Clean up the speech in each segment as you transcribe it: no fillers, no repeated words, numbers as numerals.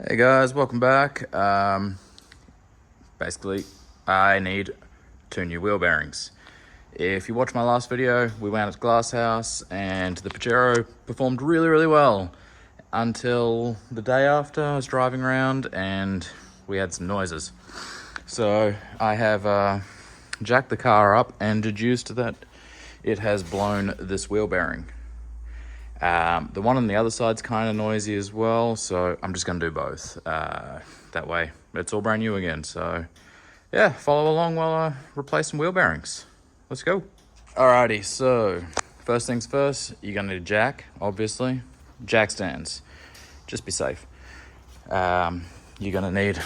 Hey guys, welcome back. Basically, I need 2 new wheel bearings. If you watched my last video, we went at Glass House and the Pajero performed really well until the day after. I was driving around and we had some noises. So I have jacked the car up and deduced that it has blown this wheel bearing. The one on the other side's kind of noisy as well, so I'm just going to do both. That way, it's all brand new again. So, yeah, follow along while I replace some wheel bearings. Let's go. Alrighty, so first things first, you're going to need a jack, obviously. Jack stands. Just be safe. You're going to need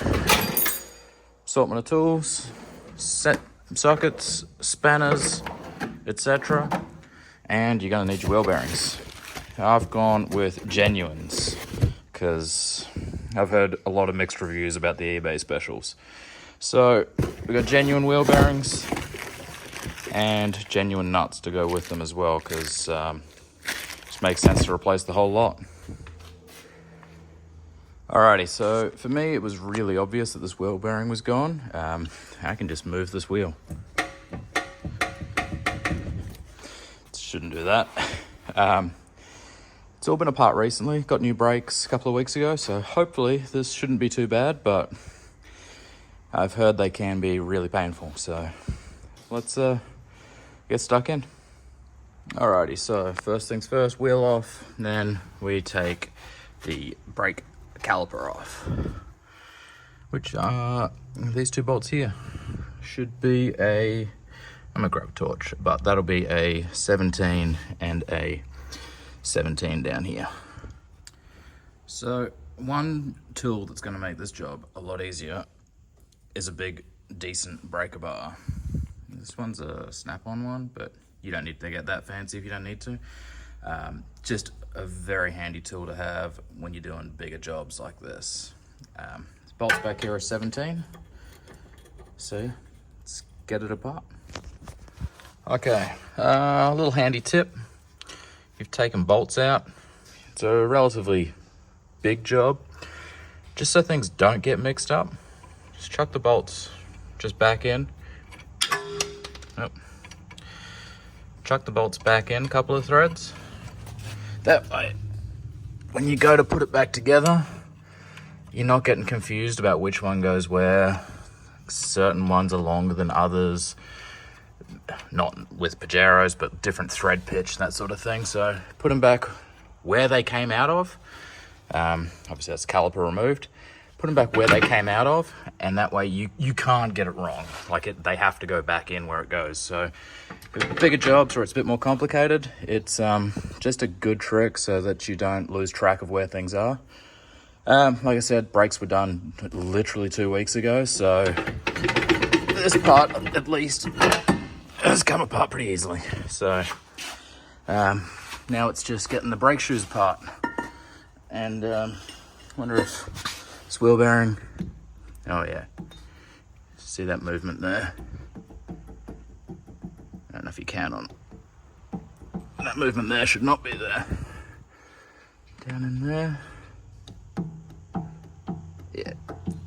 assortment of tools, set sockets, spanners, etc. And you're going to need your wheel bearings. I've gone with Genuines because I've heard a lot of mixed reviews about the eBay specials. So we've got genuine wheel bearings and genuine nuts to go with them as well, because it just makes sense to replace the whole lot. Alrighty, so for me it was really obvious that this wheel bearing was gone. I can just move this wheel. Shouldn't do that. It's all been apart recently, got new brakes a couple of weeks ago, so hopefully this shouldn't be too bad, but I've heard they can be really painful, so let's get stuck in. Alrighty, so first things first, wheel off, then we take the brake caliper off, which are these two bolts here. Should be I'm gonna grab a torch, but that'll be a 17 and a 17 down here. So one tool that's going to make this job a lot easier is a big decent breaker bar. This one's a snap-on one, but you don't need to get that fancy if you don't need to. Just a very handy tool to have when you're doing bigger jobs like this. This bolts back here are 17, so let's get it apart. Okay, a little handy tip. You've taken bolts out. It's a relatively big job. Just so things don't get mixed up, just chuck the bolts just back in. Chuck the bolts back in, a couple of threads. That way, when you go to put it back together, you're not getting confused about which one goes where. Certain ones are longer than others. Not with Pajeros, but different thread pitch, that sort of thing. So put them back where they came out of. Obviously that's caliper removed. Put them back where they came out of, and that way you can't get it wrong. They have to go back in where it goes. So bigger jobs where it's a bit more complicated, it's just a good trick so that you don't lose track of where things are. Like I said, brakes were done literally 2 weeks ago, so this part at least has come apart pretty easily. So now it's just getting the brake shoes apart. And wonder if this wheel bearing, oh yeah, see that movement there? I don't know if you can on that movement there, should not be there. Down in there. Yeah,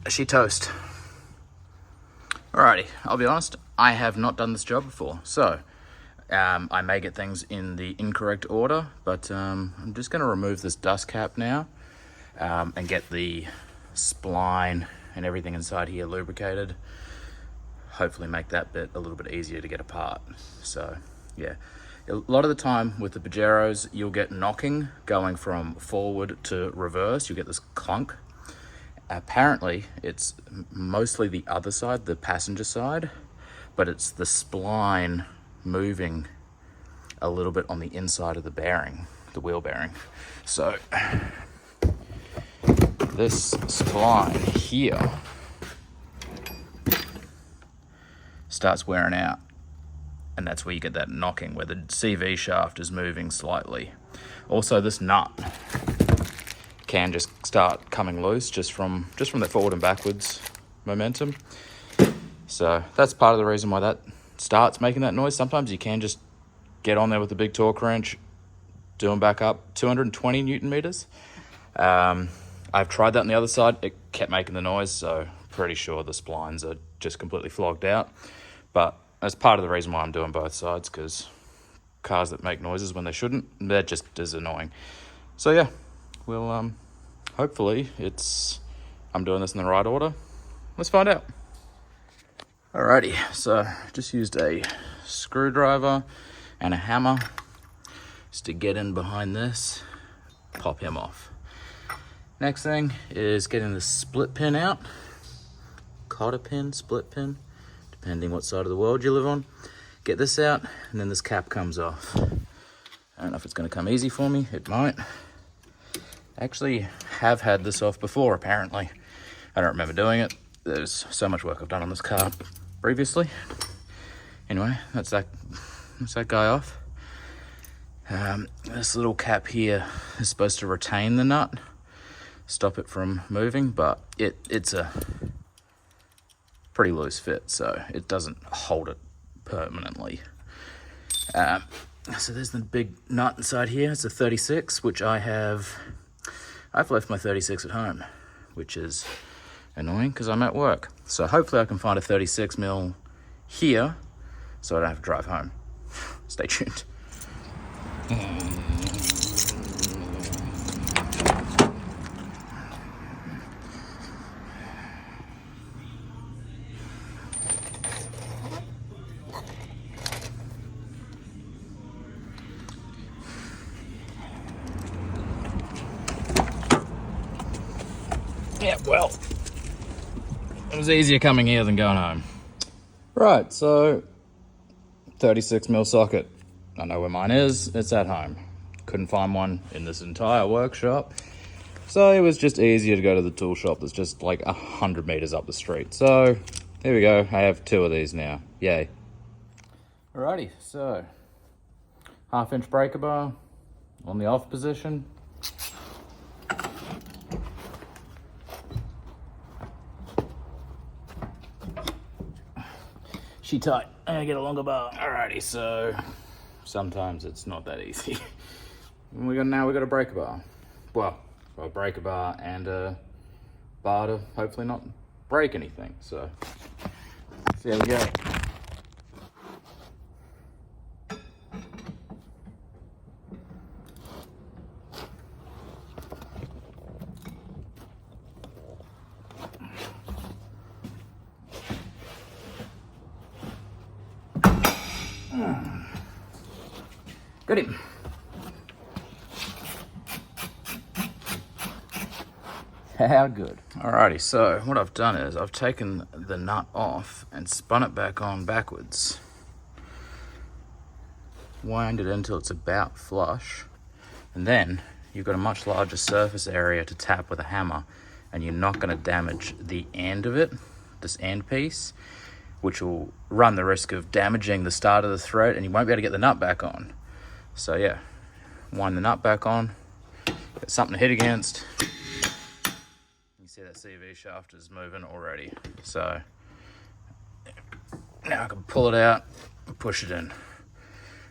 she toast. Alrighty, I'll be honest, I have not done this job before, so I may get things in the incorrect order, but I'm just going to remove this dust cap now and get the spline and everything inside here lubricated. Hopefully make that bit a little bit easier to get apart. So yeah, a lot of the time with the Pajeros, you'll get knocking going from forward to reverse. You'll get this clunk. Apparently it's mostly the other side, the passenger side, but it's the spline moving a little bit on the inside of the bearing, the wheel bearing. So this spline here starts wearing out, and that's where you get that knocking, where the CV shaft is moving slightly. Also, this nut can just start coming loose just from that forward and backwards momentum. So that's part of the reason why that starts making that noise. Sometimes you can just get on there with a big torque wrench, do them back up 220 Newton meters. I've tried that on the other side. It kept making the noise, so pretty sure the splines are just completely flogged out. But that's part of the reason why I'm doing both sides, because cars that make noises when they shouldn't, they're just as annoying. So yeah, we'll hopefully I'm doing this in the right order. Let's find out. Alrighty, so just used a screwdriver and a hammer just to get in behind this, pop him off. Next thing is getting the split pin out. Cotter pin, split pin, depending what side of the world you live on. Get this out, and then this cap comes off. I don't know if it's gonna come easy for me, it might. I actually have had this off before, apparently. I don't remember doing it. There's so much work I've done on this car previously. Anyway, that's that guy off. This little cap here is supposed to retain the nut, stop it from moving, but it's a pretty loose fit, so it doesn't hold it permanently. So there's the big nut inside here. It's a 36, which I've left my 36 at home, which is annoying because I'm at work. So hopefully I can find a 36 mil here so I don't have to drive home. Stay tuned. Yeah, well, it was easier coming here than going home. Right, so 36 mil socket. I know where mine is, it's at home. Couldn't find one in this entire workshop. So it was just easier to go to the tool shop that's just like 100 meters up the street. So here we go, I have 2 of these now, yay. Alrighty, so 1/2 inch breaker bar on the off position. She tight. I'm gonna get a longer bar. Alrighty, so sometimes it's not that easy. Now we got a breaker bar. Well, a breaker bar and a bar to hopefully not break anything. So there we go. Got him. How good. Alrighty, so what I've done is I've taken the nut off and spun it back on backwards. Wind it until it's about flush. And then you've got a much larger surface area to tap with a hammer, and you're not going to damage the end of it, this end piece, which will run the risk of damaging the start of the thread, and you won't be able to get the nut back on. So yeah, wind the nut back on, got something to hit against. You see that CV shaft is moving already. So now I can pull it out and push it in,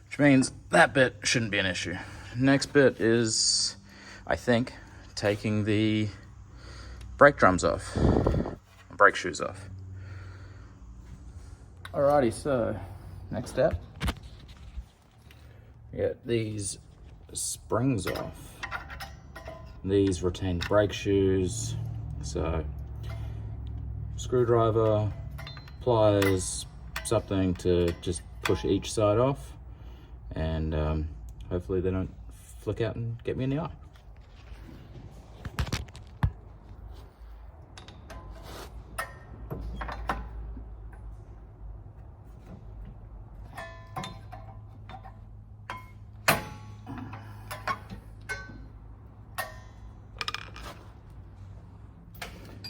which means that bit shouldn't be an issue. Next bit is, I think, taking the brake drums off, brake shoes off. Alrighty, so next step. Get these springs off. These retain brake shoes. So screwdriver, pliers, something to just push each side off, and hopefully they don't flick out and get me in the eye.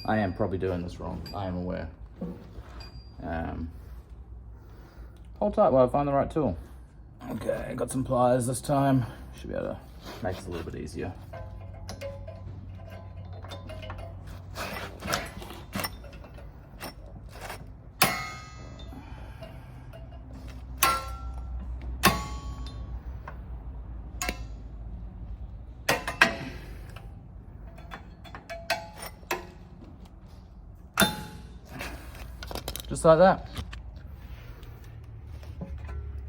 I am probably doing this wrong, I am aware. Hold tight while I find the right tool. Okay, got some pliers this time. Should be able to make this a little bit easier. just like that.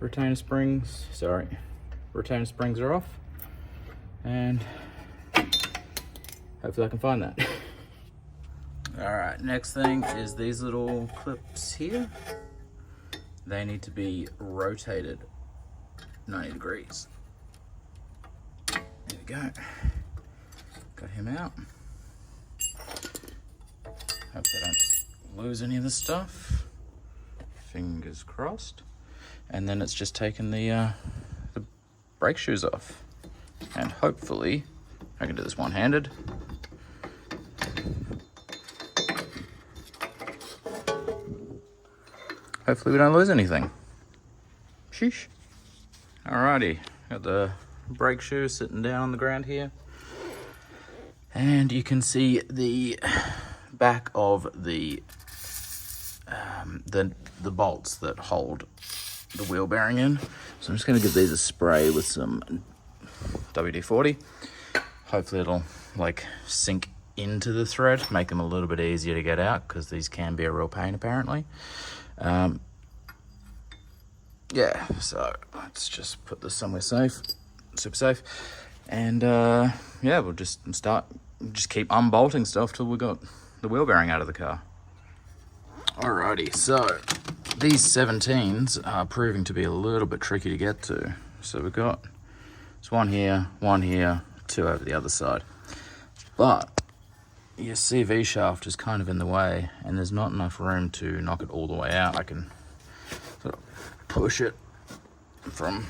Retainer springs are off, and hopefully I can find that. All right, next thing is these little clips here. They need to be rotated 90 degrees. There we go. Got him out. Hope I don't lose any of the stuff. Fingers crossed. And then it's just taking the brake shoes off. And hopefully, I can do this one-handed. Hopefully we don't lose anything. Sheesh. Alrighty, got the brake shoe sitting down on the ground here. And you can see the back of the bolts that hold the wheel bearing in. So I'm just gonna give these a spray with some WD-40. Hopefully it'll like sink into the thread, make them a little bit easier to get out, because these can be a real pain apparently. Yeah, so let's just put this somewhere safe, super safe. And yeah, we'll just keep unbolting stuff till we got the wheel bearing out of the car. Alrighty, so these 17s are proving to be a little bit tricky to get to. So we've got one here, two over the other side. But your CV shaft is kind of in the way, and there's not enough room to knock it all the way out. I can sort of push it from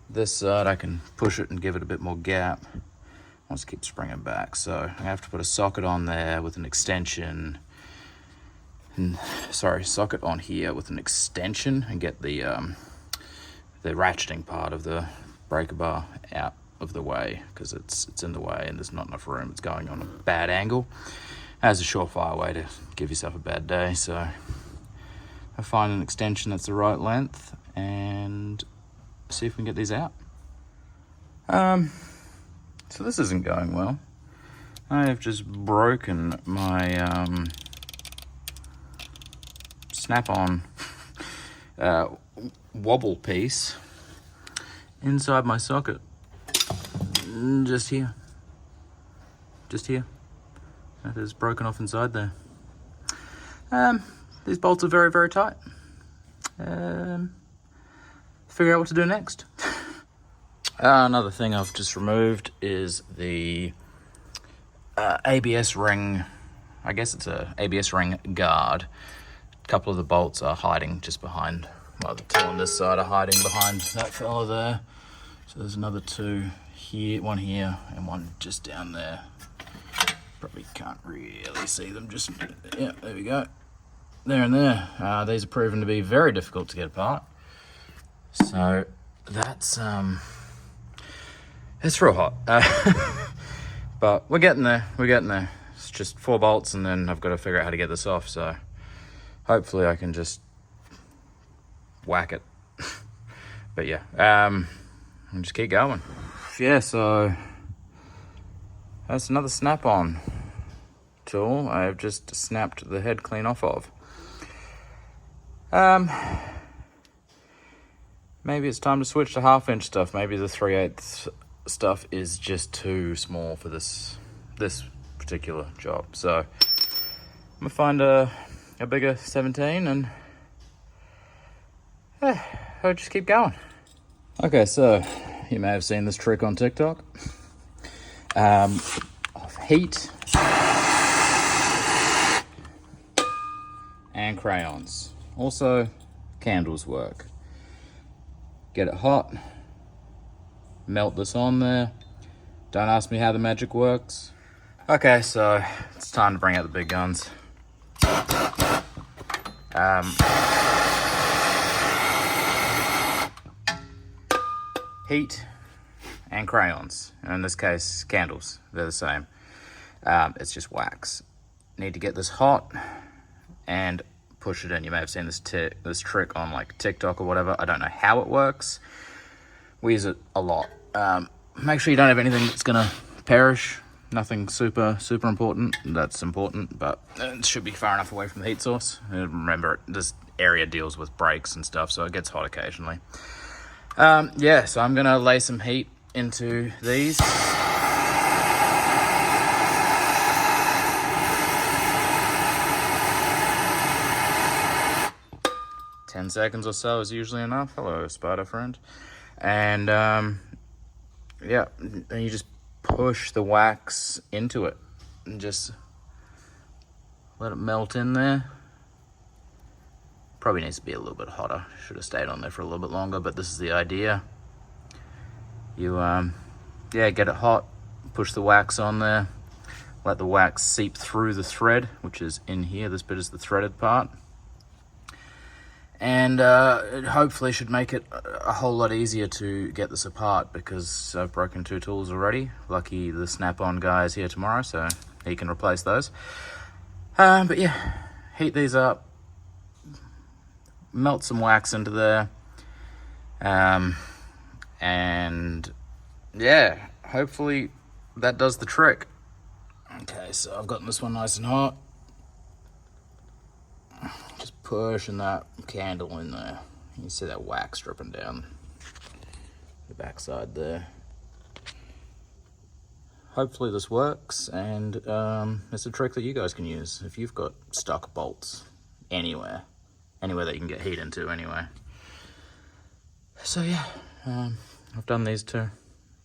this side. I can push it and give it a bit more gap. I'll just keep springing back. So I have to put a socket on there with an extension. Socket on here with an extension, and get the ratcheting part of the breaker bar out of the way, because it's in the way and there's not enough room. It's going on a bad angle. That's a surefire way to give yourself a bad day. So I find an extension that's the right length and see if we can get these out. So this isn't going well. I have just broken my snap-on wobble piece inside my socket. Just here. That is broken off inside there. These bolts are very, very tight. Figure out what to do next. Another thing I've just removed is the ABS ring. I guess it's a ABS ring guard. A couple of the bolts are hiding just behind, well, the two on this side are hiding behind that fella there. So there's another two here, one here, and one just down there. Probably can't really see them, just, yeah, there we go. There and there. These are proven to be very difficult to get apart. So that's, it's real hot. But we're getting there, It's just 4 bolts, and then I've got to figure out how to get this off, so hopefully I can just whack it. But yeah, and just keep going. Yeah, so that's another snap-on tool I've just snapped the head clean off of. Maybe it's time to switch to 1/2-inch stuff. Maybe the 3/8 stuff is just too small for this particular job. So I'm gonna find a bigger 17 and I'll just keep going. Okay, so you may have seen this trick on TikTok of heat and crayons. Also, candles work. Get it hot, melt this on there. Don't ask me how the magic works. Okay, so it's time to bring out the big guns. Heat and crayons, and in this case, candles. They're the same. It's just wax. Need to get this hot and push it in. You may have seen this trick on like TikTok or whatever. I don't know how it works. We use it a lot. Make sure you don't have anything that's gonna perish. Nothing super important. That's important, but it should be far enough away from the heat source. And remember, this area deals with brakes and stuff, so it gets hot occasionally. Yeah, so I'm gonna lay some heat into these. 10 seconds or so is usually enough. Hello, spider friend. And yeah, and you just push the wax into it and just let it melt in there. Probably needs to be a little bit hotter. Should have stayed on there for a little bit longer, but this is the idea. You yeah, get it hot, push the wax on there, let the wax seep through the thread, which is in here. This bit is the threaded part. And it hopefully should make it a whole lot easier to get this apart, because I've broken 2 tools already. Lucky the Snap-on guy is here tomorrow, so he can replace those. But yeah, heat these up, melt some wax into there, and yeah, hopefully that does the trick. Okay, so I've gotten this one nice and hot. Just pushing that candle in there. You can see that wax dripping down the backside there. Hopefully this works, and it's a trick that you guys can use if you've got stuck bolts anywhere that you can get heat into anyway. So yeah, I've done these 2,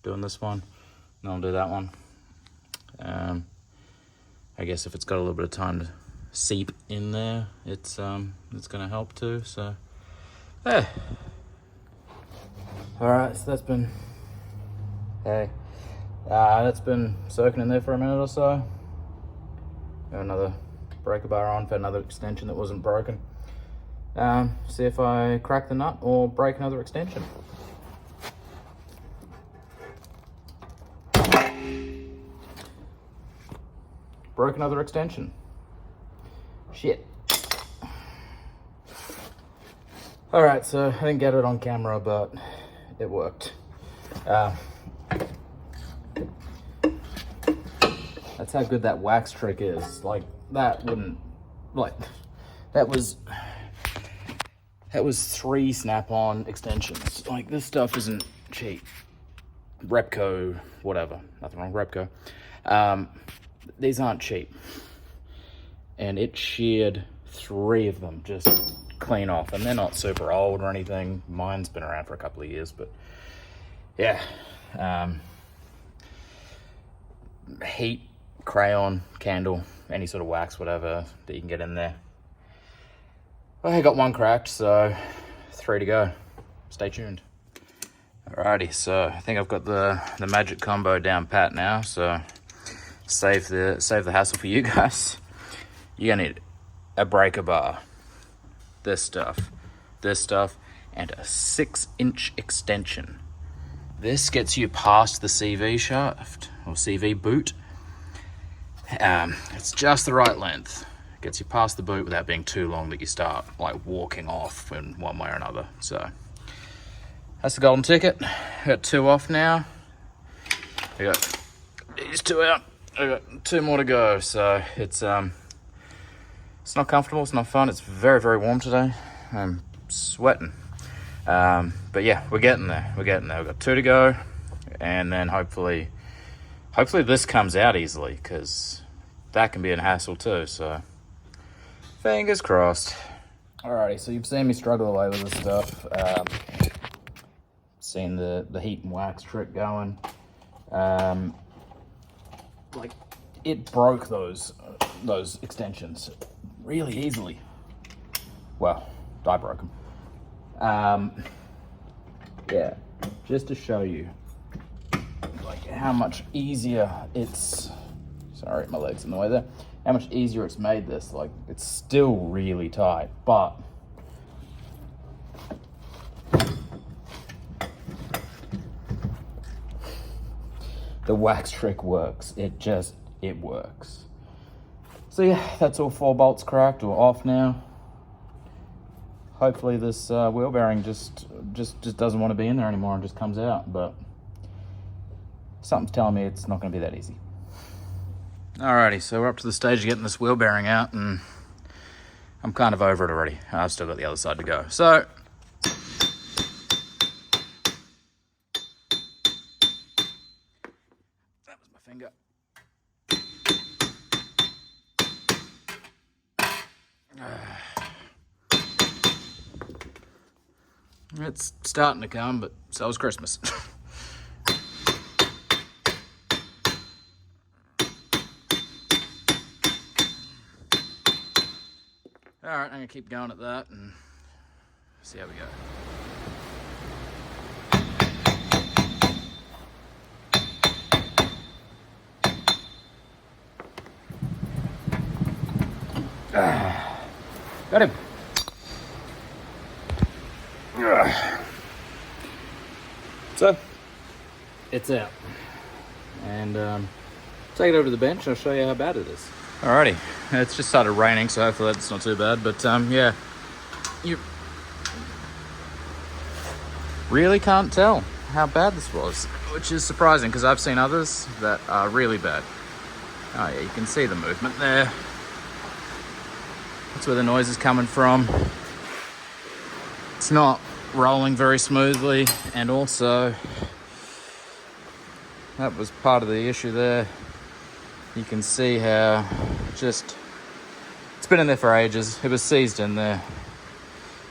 doing this one, and I'll do that one. I guess if it's got a little bit of time to seep in there, it's gonna help too. So yeah. All right, so that's been that's been soaking in there for a minute or so. Got another breaker bar on for another extension that wasn't broken. See if I crack the nut or break another extension. Broke another extension. Shit. All right, so I didn't get it on camera, but it worked. That's how good that wax trick is. Like, that wouldn't, like, that was 3 Snap-on extensions. Like, this stuff isn't cheap. Repco, whatever. Nothing wrong with Repco. These aren't cheap. And it sheared 3 of them just clean off. And they're not super old or anything. Mine's been around for a couple of years, but yeah. Heat, crayon, candle, any sort of wax, whatever that you can get in there. Well, I got 1 cracked, so 3 to go. Stay tuned. Alrighty, so I think I've got the magic combo down pat now, so save the hassle for you guys. You're gonna need a breaker bar, this stuff, and a 6-inch extension. This gets you past the CV shaft, or CV boot. It's just the right length. Gets you past the boot without being too long that you start like walking off in one way or another. So that's the golden ticket. I got 2 off now. I got these 2 out. I got 2 more to go. So it's not comfortable. It's not fun. It's very, very warm today. I'm sweating. But yeah, we're getting there. We've got 2 to go, and then hopefully this comes out easily, because that can be a hassle too. So fingers crossed. Alrighty, so you've seen me struggle away with this stuff. Seen the heat and wax trick going. Like, it broke those extensions really easily. Well, I broke them. Yeah, just to show you like how much easier it's, sorry, my leg's in the way there, how much easier it's made this. Like, it's still really tight, but the wax trick works. It works. So yeah, that's all 4 bolts cracked or off now. Hopefully this wheel bearing just doesn't want to be in there anymore and just comes out, but something's telling me it's not going to be that easy. Alrighty, so we're up to the stage of getting this wheel bearing out, and I'm kind of over it already. I've still got the other side to go. So, that was my finger. It's starting to come, but so is Christmas. Alright, I'm gonna keep going at that and see how we go. Got him. So, it's out. And take it over to the bench, I'll show you how bad it is. Alrighty, it's just started raining, so hopefully that's not too bad, but yeah, you really can't tell how bad this was, which is surprising because I've seen others that are really bad. Oh yeah, you can see the movement there. That's where the noise is coming from. It's not rolling very smoothly, and also that was part of the issue there. You can see how it's been in there for ages. It was seized in there.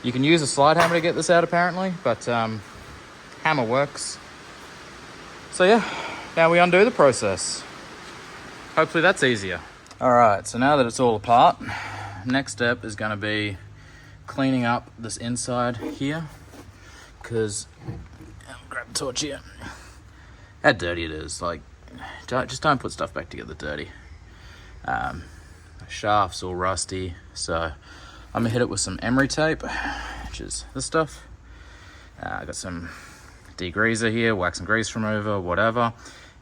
You can use a slide hammer to get this out apparently, but hammer works. So yeah, now we undo the process. Hopefully that's easier. All right, so now that it's all apart, next step is gonna be cleaning up this inside here, because, grab the torch here. How dirty it is, like, just don't put stuff back together dirty. The shaft's all rusty, so I'm gonna hit it with some emery tape, which is this stuff. I got some degreaser here, wax and grease remover, whatever.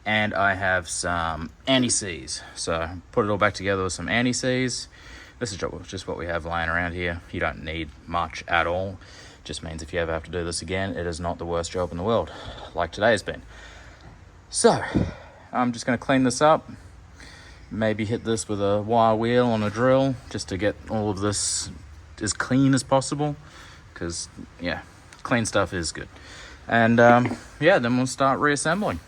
And I have some anti-seize. So put it all back together with some anti-seize. This is just what we have lying around here. You don't need much at all. Just means if you ever have to do this again, it is not the worst job in the world, like today has been. So, I'm just gonna clean this up. Maybe hit this with a wire wheel on a drill, just to get all of this as clean as possible. Because, yeah, clean stuff is good. And, yeah, then we'll start reassembling.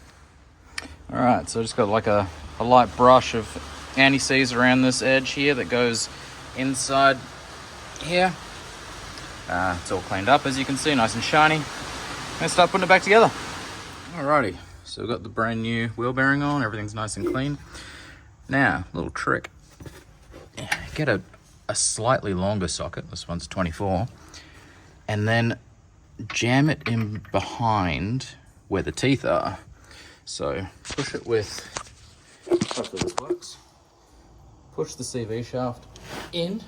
All right, so I just got like a light brush of anti-seize around this edge here that goes inside here. It's all cleaned up, as you can see, nice and shiny. I'm gonna start putting it back together. Alrighty, so we've got the brand new wheel bearing on, everything's nice and clean. Now, little trick, get a slightly longer socket, this one's 24, and then jam it in behind where the teeth are. So push it with, hopefully this works, push the CV shaft in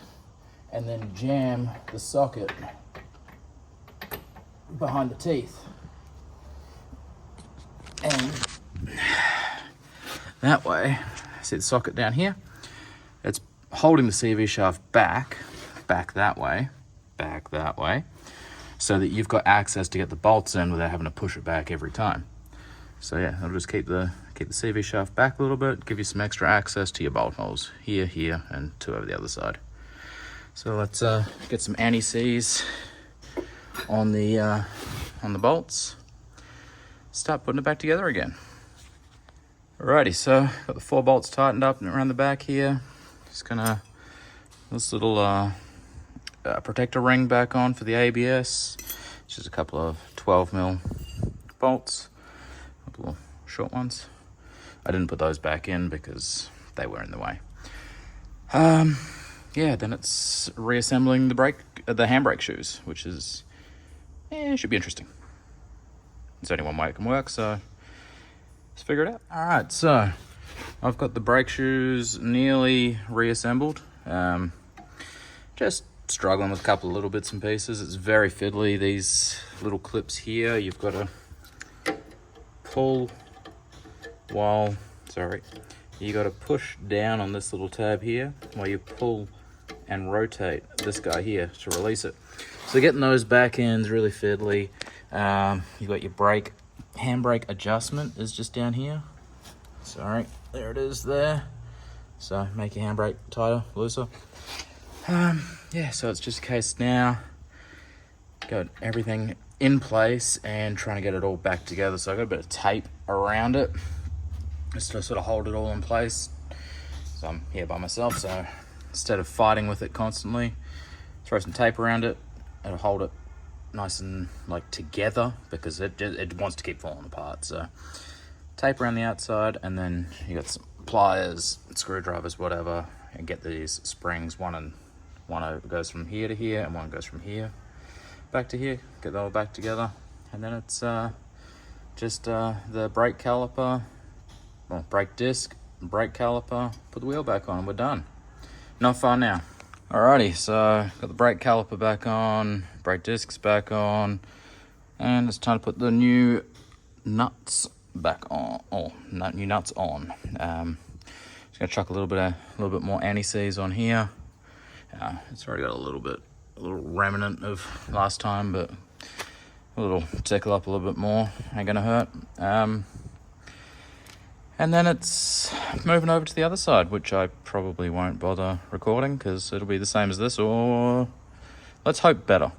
and then jam the socket behind the teeth. And that way, see the socket down here? It's holding the CV shaft back that way, so that you've got access to get the bolts in without having to push it back every time. So yeah, I'll just keep the CV shaft back a little bit, give you some extra access to your bolt holes here, and two over the other side. So let's get some anti-seize on the bolts. Start putting it back together again. Alrighty, so got the 4 bolts tightened up and around the back here. Just gonna this little protector ring back on for the ABS. It's just a couple of 12mm bolts. Little short ones. I didn't put those back in because they were in the way. Yeah, then it's reassembling the handbrake shoes, which is should be interesting. There's only one way it can work, so let's figure it out. All right, so I've got the brake shoes nearly reassembled. Just struggling with a couple of little bits and pieces. It's very fiddly. These little clips here, you've got to pull you got to push down on this little tab here while you pull and rotate this guy here to release it. So getting those back ends really fiddly. You got your handbrake adjustment is just down here. Sorry, there it is there. So make your handbrake tighter, looser. Yeah, so it's just a case now, got everything in place and trying to get it all back together. So I got a bit of tape around it just to sort of hold it all in place. So I'm here by myself, so instead of fighting with it constantly, throw some tape around it. It'll hold it nice and like together because it wants to keep falling apart. So tape around the outside, and then you got some pliers, screwdrivers, whatever, and get these springs. One goes from here to here, and one goes from here back to here. Get that all back together, and then it's just the brake caliper, well, brake disc, brake caliper. Put the wheel back on, and we're done. Not far now. Alrighty, so got the brake caliper back on, brake discs back on, and it's time to put the new nuts back on. New nuts on. Just gonna chuck a little bit more anti-seize on here. It's already got a little remnant of last time, but a little tickle up a little bit more. Ain't gonna hurt. And then it's moving over to the other side, which I probably won't bother recording because it'll be the same as this, or let's hope better.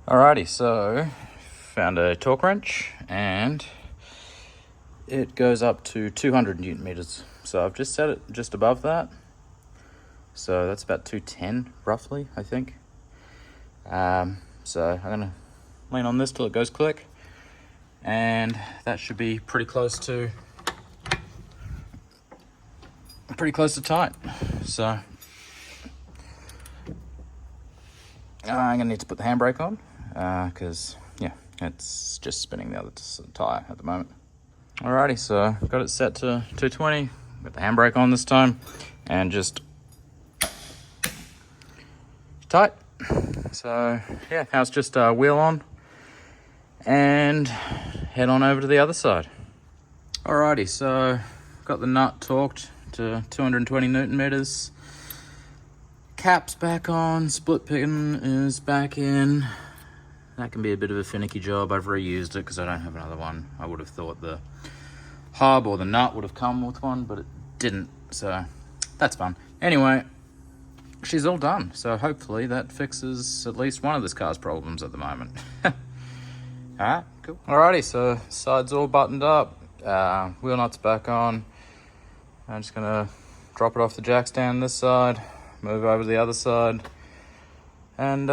Alrighty, so found a torque wrench and it goes up to 200 Newton meters. So I've just set it just above that. So that's about 210 roughly, I think. So I'm gonna lean on this till it goes click. And that should be pretty close to tight. So I'm gonna need to put the handbrake on because yeah, it's just spinning the other tire at the moment. Alrighty, so got it set to 220. Got the handbrake on this time, and just tight. So yeah, now it's just wheel on and head on over to the other side. Alrighty, so got the nut torqued to 220 Newton meters. Cap's back on, split pin is back in. That can be a bit of a finicky job. I've reused it because I don't have another one. I would have thought the hub or the nut would have come with one, but it didn't, so that's fun. Anyway, she's all done, so hopefully that fixes at least one of this car's problems at the moment. Alright, cool. Alrighty, so side's all buttoned up, wheel nuts back on. I'm just gonna drop it off the jack stand this side, move over to the other side, and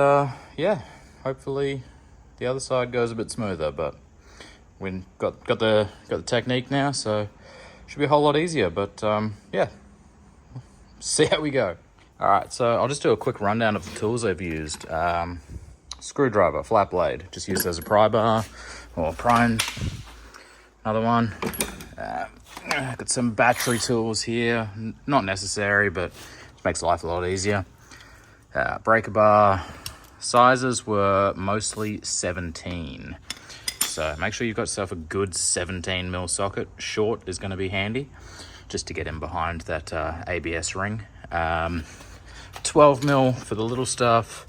yeah, hopefully the other side goes a bit smoother, but we got the technique now, so should be a whole lot easier, but yeah, see how we go. Alright, so I'll just do a quick rundown of the tools I've used. Screwdriver, flat blade, just used as a pry bar or prime. Another one. Got some battery tools here, not necessary, but it makes life a lot easier. Breaker bar. Sizes were mostly 17. So make sure you've got yourself a good 17mm socket. Short is going to be handy, just to get in behind that ABS ring. 12mm for the little stuff.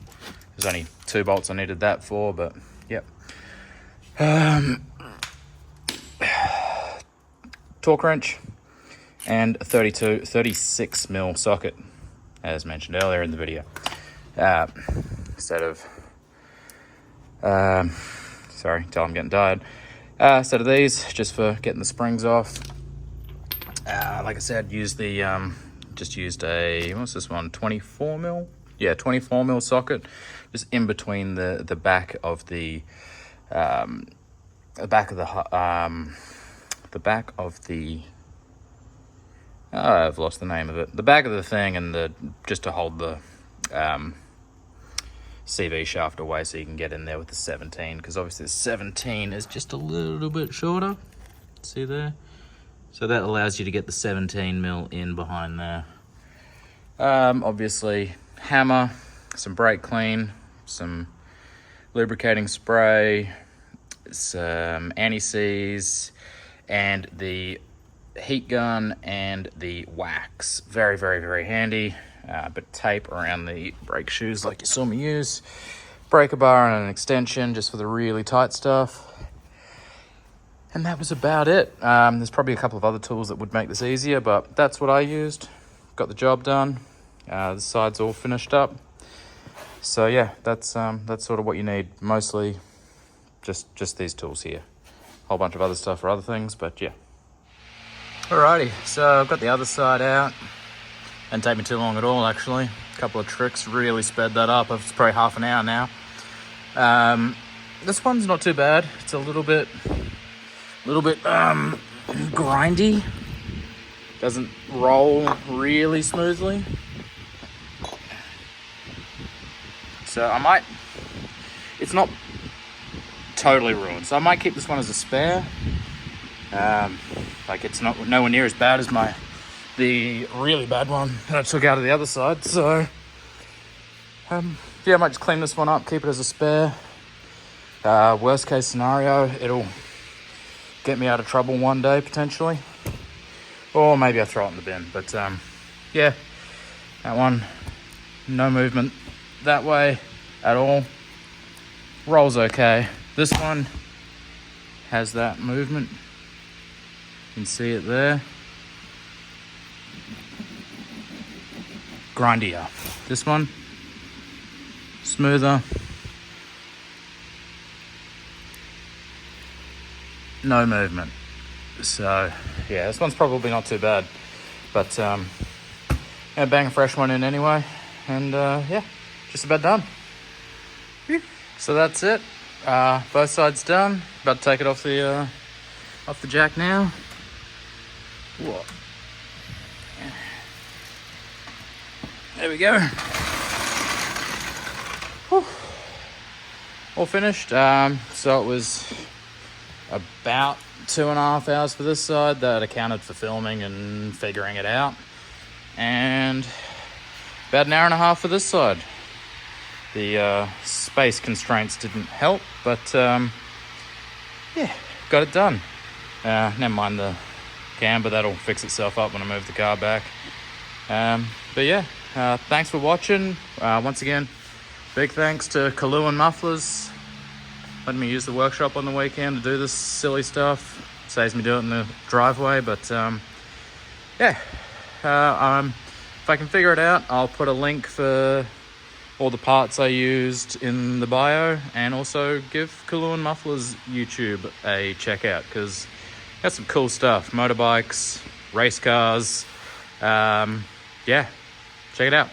There's only 2 bolts I needed that for, but yep. Torque wrench and a 36mm socket, as mentioned earlier in the video. Instead of, sorry, tell I'm getting tired. Instead of these, just for getting the springs off. Like I said, just used a, what's this one, 24mm? Yeah, 24mm socket, just in between the back of the I've lost the name of it. The back of the thing, and just to hold the CV shaft away so you can get in there with the 17, because obviously the 17 is just a little bit shorter. See there? So that allows you to get the 17mm in behind there. Obviously, hammer, some brake clean, some lubricating spray, some anti-seize, and the heat gun and the wax. Very, very, very handy. But tape around the brake shoes like you saw me use. Breaker bar and an extension just for the really tight stuff. And that was about it. There's probably a couple of other tools that would make this easier, but that's what I used. Got the job done. The side's all finished up. So yeah, that's sort of what you need. Mostly just these tools here. Whole bunch of other stuff for other things, but yeah. Alrighty, so I've got the other side out. Didn't take me too long at all, actually. A couple of tricks really sped that up. It's probably half an hour now. This one's not too bad. It's a little bit grindy. Doesn't roll really smoothly. So it's not totally ruined. So I might keep this one as a spare. Like it's nowhere near as bad as the really bad one that I took out of the other side. So yeah, I might just clean this one up, keep it as a spare. Worst case scenario, it'll get me out of trouble one day potentially, or maybe I throw it in the bin. But yeah, that one, no movement that way at all. Rolls okay. This one has that movement. You can see it there. Grindier. This one, smoother. No movement. So yeah, this one's probably not too bad, but yeah, bang a fresh one in anyway, and yeah, just about done. So that's it. Both sides done. About to take it off the jack now. Whoa. There we go. Whew. All finished. So it was about 2.5 hours for this side. That accounted for filming and figuring it out, and about an hour and a half for this side. The space constraints didn't help, but yeah, got it done. Never mind the camber, that'll fix itself up when I move the car back. But yeah, thanks for watching. Once again, big thanks to Kalua Mufflers, letting me use the workshop on the weekend to do this silly stuff. Saves me doing it in the driveway, but yeah, if I can figure it out, I'll put a link for all the parts I used in the bio, and also give Kalua Mufflers YouTube a check out, because got some cool stuff. Motorbikes, race cars, yeah, check it out.